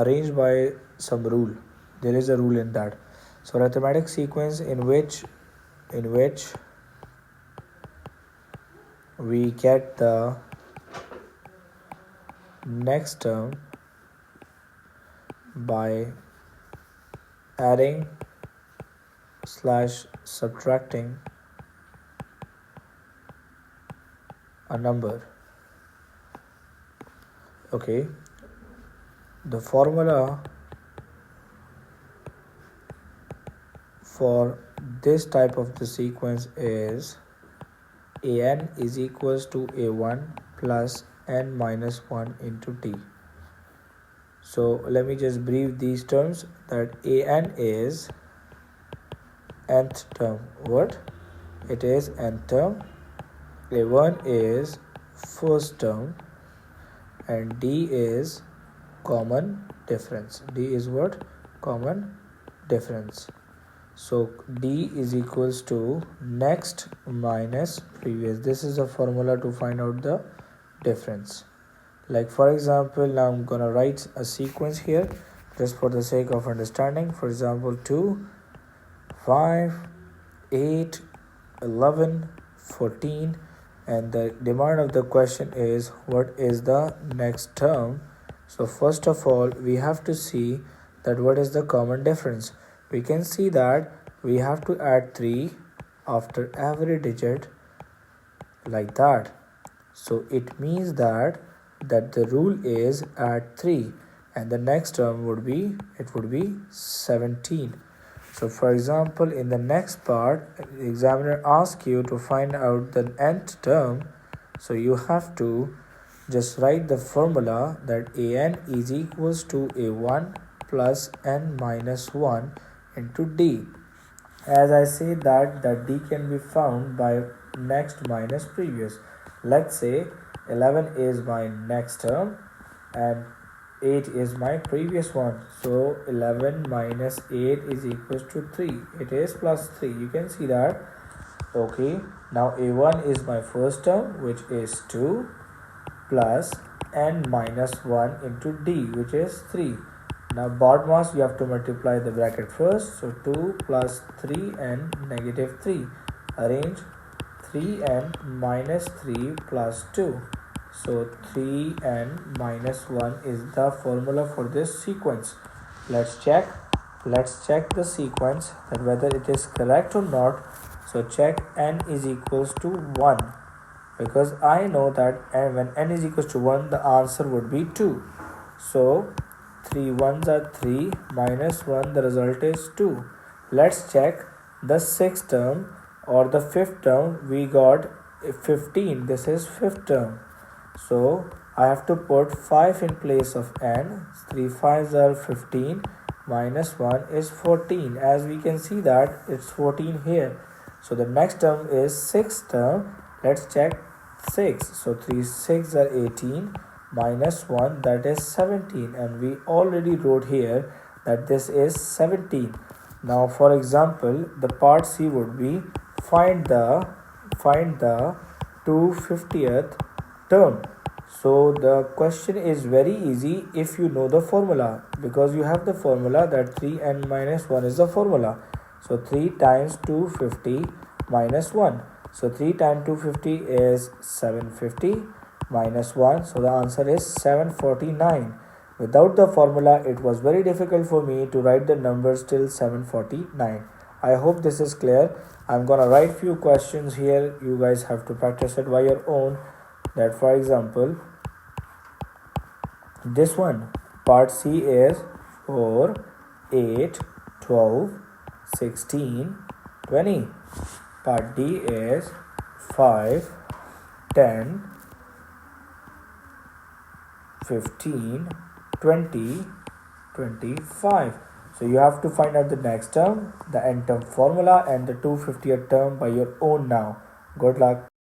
arranged by some rule. There is a rule in that. So arithmetic sequence in which we get the next term by adding / subtracting a number. Okay, the formula for this type of the sequence is an is equals to a1 plus n minus 1 into t. So let me just brief these terms, that an is nth term. What? It is nth term. A1 is first term and d is common difference. D is what? Common difference. So d is equals to next minus previous. This is a formula to find out the difference. Like for example, now I'm gonna write a sequence here just for the sake of understanding. For example, 2, 5, 8, 11, 14, and the demand of the question is what is the next term. So first of all, we have to see that what is the common difference. We can see that we have to add 3 after every digit like that. So it means that the rule is add 3 and the next term would be 17. So for example, in the next part, the examiner asks you to find out the nth term. So you have to just write the formula that an is equals to a1 plus n minus 1 into d. As I say that d can be found by next minus previous. Let's say 11 is my next term and 8 is my previous one. So 11 minus 8 is equals to 3. It is plus 3. You can see that. Okay. Now a1 is my first term, which is 2 plus n minus 1 into d, which is 3. Now BODMAS, you have to multiply the bracket first. So 2 plus 3n negative 3. Arrange 3n minus 3 plus 2. So 3n minus 1 is the formula for this sequence. Let's check the sequence, that whether it is correct or not. So check n is equals to 1, because I know that when n is equals to 1, the answer would be 2. So 3 ones are 3 minus 1, the result is 2. Let's check the sixth term or the fifth term. We got 15. This is fifth term. So I have to put 5 in place of n. 3 5s are 15 minus 1 is 14. As we can see that it's 14 here. So the next term is sixth term. Let's check 6. So 3 6 are 18 minus 1, that is 17, and we already wrote here that this is 17. Now for example, the part C would be find the 250th term. So the question is very easy if you know the formula, because you have the formula that 3n minus 1 is the formula. So 3 times 250 minus 1. So 3 times 250 is 750 minus 1. So the answer is 749. Without the formula, it was very difficult for me to write the numbers till 749. I hope this is clear. I'm gonna write few questions here. You guys have to practice it by your own. That for example, this one, part C is 4, 8, 12, 16, 20. Part D is 5, 10, 15, 20, 25. So you have to find out the next term, the n term formula, and the 250th term by your own now. Good luck.